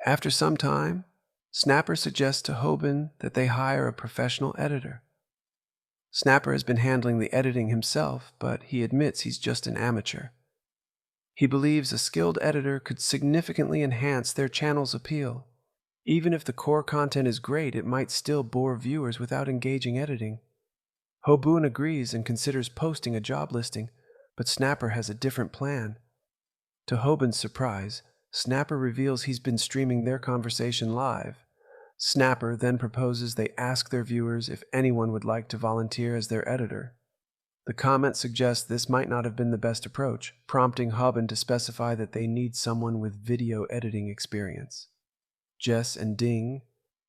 After some time, Snapper suggests to Hobin that they hire a professional editor. Snapper has been handling the editing himself, but he admits he's just an amateur. He believes a skilled editor could significantly enhance their channel's appeal. Even if the core content is great, it might still bore viewers without engaging editing. Hobin agrees and considers posting a job listing, but Snapper has a different plan. To Hobin's surprise, Snapper reveals he's been streaming their conversation live. Snapper then proposes they ask their viewers if anyone would like to volunteer as their editor. The comment suggests this might not have been the best approach, prompting Hobin to specify that they need someone with video editing experience. Jess and Ding,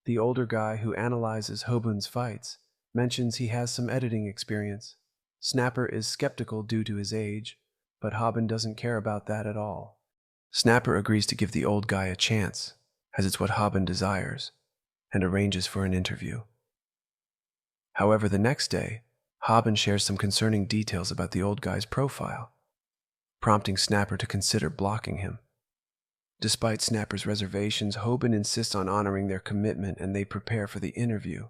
the older guy who analyzes Hobin's fights, mentions he has some editing experience. Snapper is skeptical due to his age, but Hobin doesn't care about that at all. Snapper agrees to give the old guy a chance, as it's what Hobin desires, and arranges for an interview. However, the next day, Hobin shares some concerning details about the old guy's profile, prompting Snapper to consider blocking him. Despite Snapper's reservations, Hobin insists on honoring their commitment and they prepare for the interview.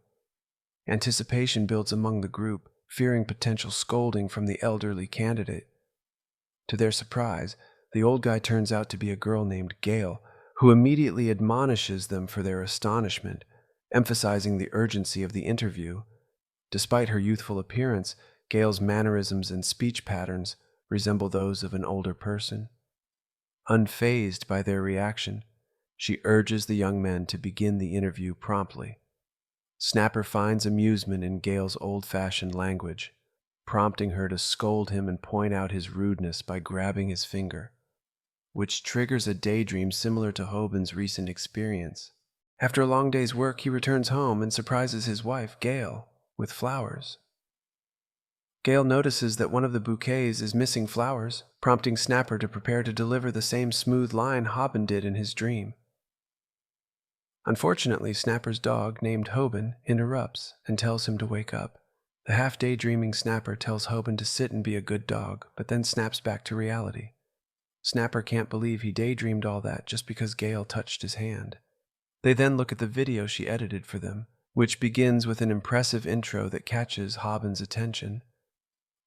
Anticipation builds among the group, fearing potential scolding from the elderly candidate. To their surprise, the old guy turns out to be a girl named Gail, who immediately admonishes them for their astonishment, emphasizing the urgency of the interview. Despite her youthful appearance, Gail's mannerisms and speech patterns resemble those of an older person. Unfazed by their reaction, she urges the young men to begin the interview promptly. Snapper finds amusement in Gail's old-fashioned language, prompting her to scold him and point out his rudeness by grabbing his finger, which triggers a daydream similar to Hobin's recent experience. After a long day's work, he returns home and surprises his wife, Gail, with flowers. Gail notices that one of the bouquets is missing flowers, prompting Snapper to prepare to deliver the same smooth line Hobin did in his dream. Unfortunately, Snapper's dog, named Hobin, interrupts and tells him to wake up. The half-daydreaming Snapper tells Hobin to sit and be a good dog, but then snaps back to reality. Snapper can't believe he daydreamed all that just because Gail touched his hand. They then look at the video she edited for them, which begins with an impressive intro that catches Hobin's attention.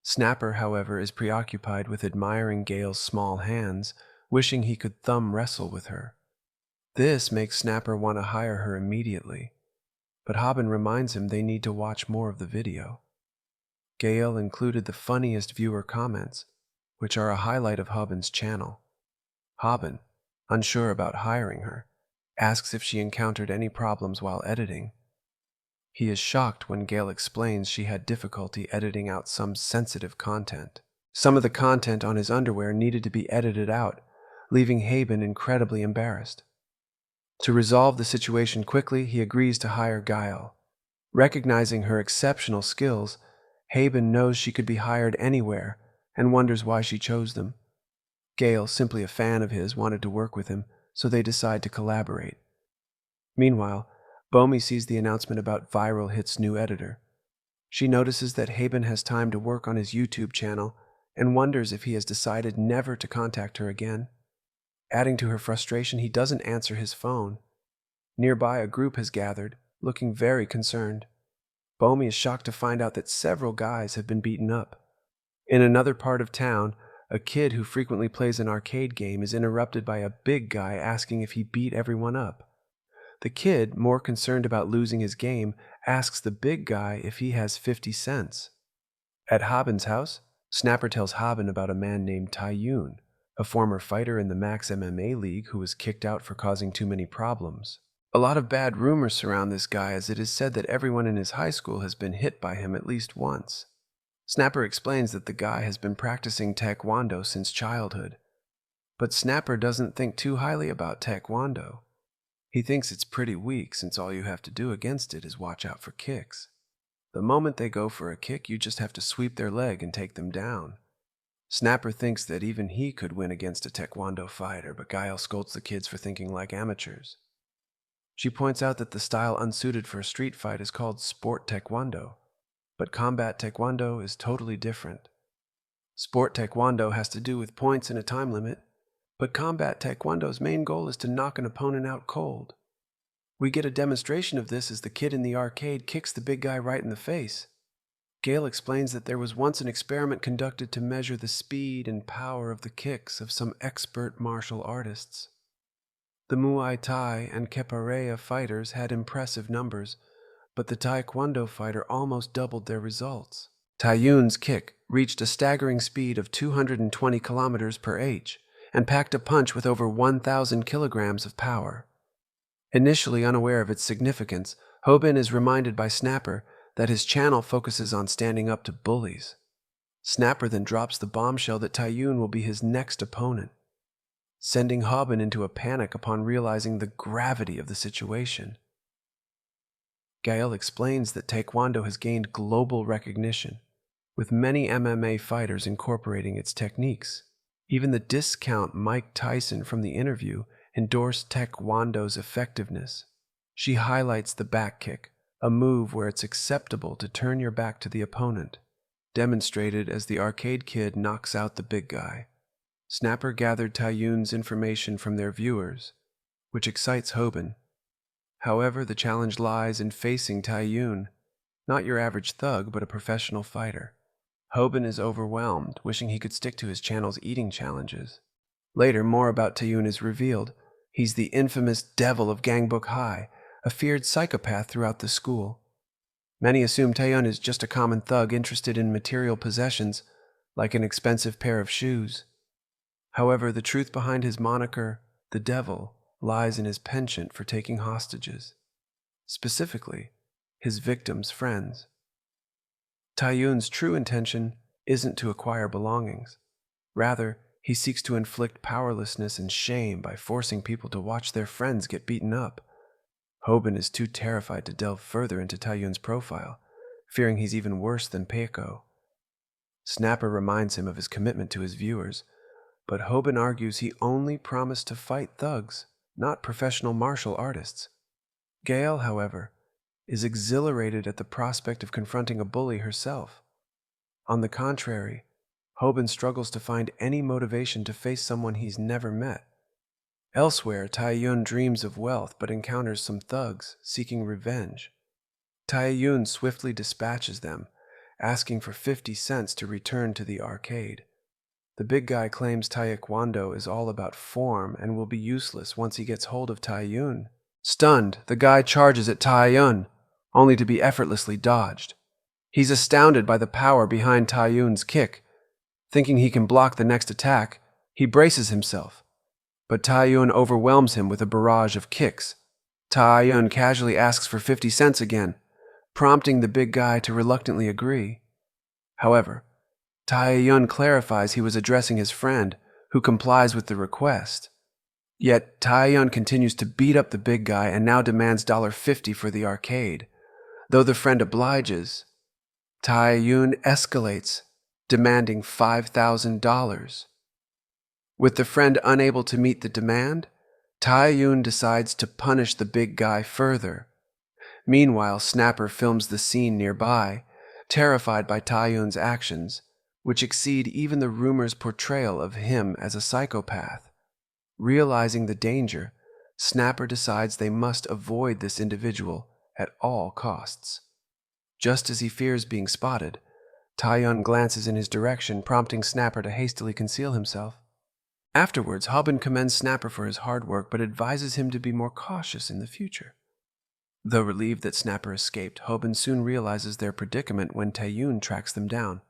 Snapper, however, is preoccupied with admiring Gail's small hands, wishing he could thumb wrestle with her. This makes Snapper want to hire her immediately, but Hobin reminds him they need to watch more of the video. Gail included the funniest viewer comments, which are a highlight of Hobin's channel. Hobin, unsure about hiring her, asks if she encountered any problems while editing. He is shocked when Gail explains she had difficulty editing out some sensitive content. Some of the content on his underwear needed to be edited out, leaving Hobin incredibly embarrassed. To resolve the situation quickly, he agrees to hire Gail. Recognizing her exceptional skills, Hobin knows she could be hired anywhere and wonders why she chose them. Gail, simply a fan of his, wanted to work with him, so they decide to collaborate. Meanwhile, Bomi sees the announcement about Viral Hit's new editor. She notices that Hobin has time to work on his YouTube channel and wonders if he has decided never to contact her again. Adding to her frustration, he doesn't answer his phone. Nearby, a group has gathered, looking very concerned. Bomi is shocked to find out that several guys have been beaten up. In another part of town, a kid who frequently plays an arcade game is interrupted by a big guy asking if he beat everyone up. The kid, more concerned about losing his game, asks the big guy if he has 50 cents. At Hobin's house, Snapper tells Hobin about a man named Taiyun, a former fighter in the Max MMA League who was kicked out for causing too many problems. A lot of bad rumors surround this guy, as it is said that everyone in his high school has been hit by him at least once. Snapper explains that the guy has been practicing taekwondo since childhood. But Snapper doesn't think too highly about taekwondo. He thinks it's pretty weak, since all you have to do against it is watch out for kicks. The moment they go for a kick, you just have to sweep their leg and take them down. Snapper thinks that even he could win against a taekwondo fighter, but Gail scolds the kids for thinking like amateurs. She points out that the style unsuited for a street fight is called sport taekwondo, but combat taekwondo is totally different. Sport taekwondo has to do with points and a time limit, But combat taekwondo's main goal is to knock an opponent out cold. We get a demonstration of this as the kid in the arcade kicks the big guy right in the face. Gail explains that there was once an experiment conducted to measure the speed and power of the kicks of some expert martial artists. The Muay Thai and Capoeira fighters had impressive numbers, but the Taekwondo fighter almost doubled their results. Taeyun's kick reached a staggering speed of 220 kilometers per h and packed a punch with over 1,000 kilograms of power. Initially unaware of its significance, Hobin is reminded by Snapper that his channel focuses on standing up to bullies. Snapper then drops the bombshell that Taeyun will be his next opponent, sending Hobin into a panic upon realizing the gravity of the situation. Gail explains that Taekwondo has gained global recognition, with many MMA fighters incorporating its techniques. Even the discount Mike Tyson from the interview endorsed Taekwondo's effectiveness. She highlights the back kick, a move where it's acceptable to turn your back to the opponent, demonstrated as the arcade kid knocks out the big guy. Snapper gathered Taeyun's information from their viewers, which excites Hobin. However, the challenge lies in facing Taeyun, not your average thug, but a professional fighter. Hobin is overwhelmed, wishing he could stick to his channel's eating challenges. Later, more about Taeyun is revealed. He's the infamous Devil of Gangbook High, a feared psychopath throughout the school. Many assume Taeyun is just a common thug interested in material possessions, like an expensive pair of shoes. However, the truth behind his moniker, the Devil, lies in his penchant for taking hostages, specifically his victims' friends. Taeyun's true intention isn't to acquire belongings. Rather, he seeks to inflict powerlessness and shame by forcing people to watch their friends get beaten up. Hobin is too terrified to delve further into Taeyun's profile, fearing he's even worse than Peiko. Snapper reminds him of his commitment to his viewers, but Hobin argues he only promised to fight thugs, not professional martial artists. Gail, however, is exhilarated at the prospect of confronting a bully herself. On the contrary, Hobin struggles to find any motivation to face someone he's never met. Elsewhere, Taeyun dreams of wealth but encounters some thugs seeking revenge. Taeyun swiftly dispatches them, asking for 50 cents to return to the arcade. The big guy claims Taekwondo is all about form and will be useless once he gets hold of Taeyun. Stunned, the guy charges at Taeyun, only to be effortlessly dodged. He's astounded by the power behind Taeyun's kick. Thinking he can block the next attack, he braces himself. But Taeyun overwhelms him with a barrage of kicks. Taeyun casually asks for 50 cents again, prompting the big guy to reluctantly agree. However, Taeyun clarifies he was addressing his friend, who complies with the request. Yet Taeyun continues to beat up the big guy and now demands $50 for the arcade. Though the friend obliges, Taeyun escalates, demanding $5,000. With the friend unable to meet the demand, Taeyun decides to punish the big guy further. Meanwhile, Snapper films the scene nearby, terrified by Taeyun's actions, which exceed even the rumor's portrayal of him as a psychopath. Realizing the danger, Snapper decides they must avoid this individual at all costs. Just as he fears being spotted, Taeyun glances in his direction, prompting Snapper to hastily conceal himself. Afterwards, Hobin commends Snapper for his hard work, but advises him to be more cautious in the future. Though relieved that Snapper escaped, Hobin soon realizes their predicament when Taeyun tracks them down.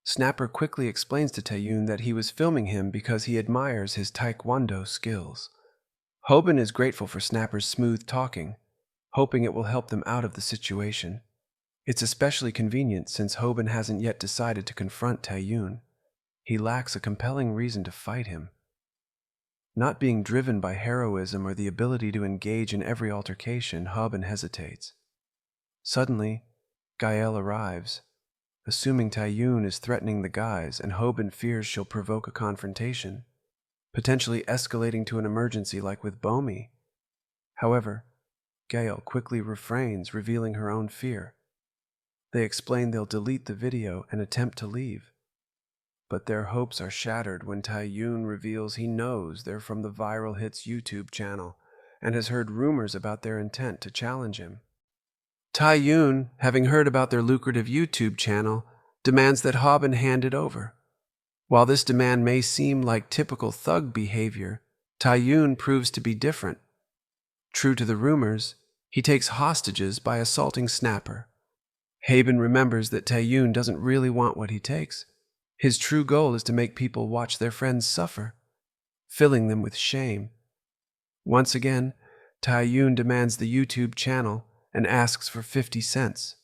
Snapper quickly explains to Taeyun that he was filming him because he admires his Taekwondo skills. Hobin is grateful for Snapper's smooth talking, hoping it will help them out of the situation. It's especially convenient since Hobin hasn't yet decided to confront Taeyun. He lacks a compelling reason to fight him. Not being driven by heroism or the ability to engage in every altercation, Hobin hesitates. Suddenly, Gail arrives, assuming Taeyun is threatening the guys, and Hobin fears she'll provoke a confrontation, potentially escalating to an emergency like with Bomi. However, Gail quickly refrains, revealing her own fear. They explain they'll delete the video and attempt to leave. But their hopes are shattered when Taiyun reveals he knows they're from the Viral Hits YouTube channel and has heard rumors about their intent to challenge him. Taiyun, having heard about their lucrative YouTube channel, demands that Hobin hand it over. While this demand may seem like typical thug behavior, Taiyun proves to be different. True to the rumors, he takes hostages by assaulting Snapper. Hobin remembers that Taiyun doesn't really want what he takes. His true goal is to make people watch their friends suffer, filling them with shame. Once again, Taiyun demands the YouTube channel and asks for 50 cents.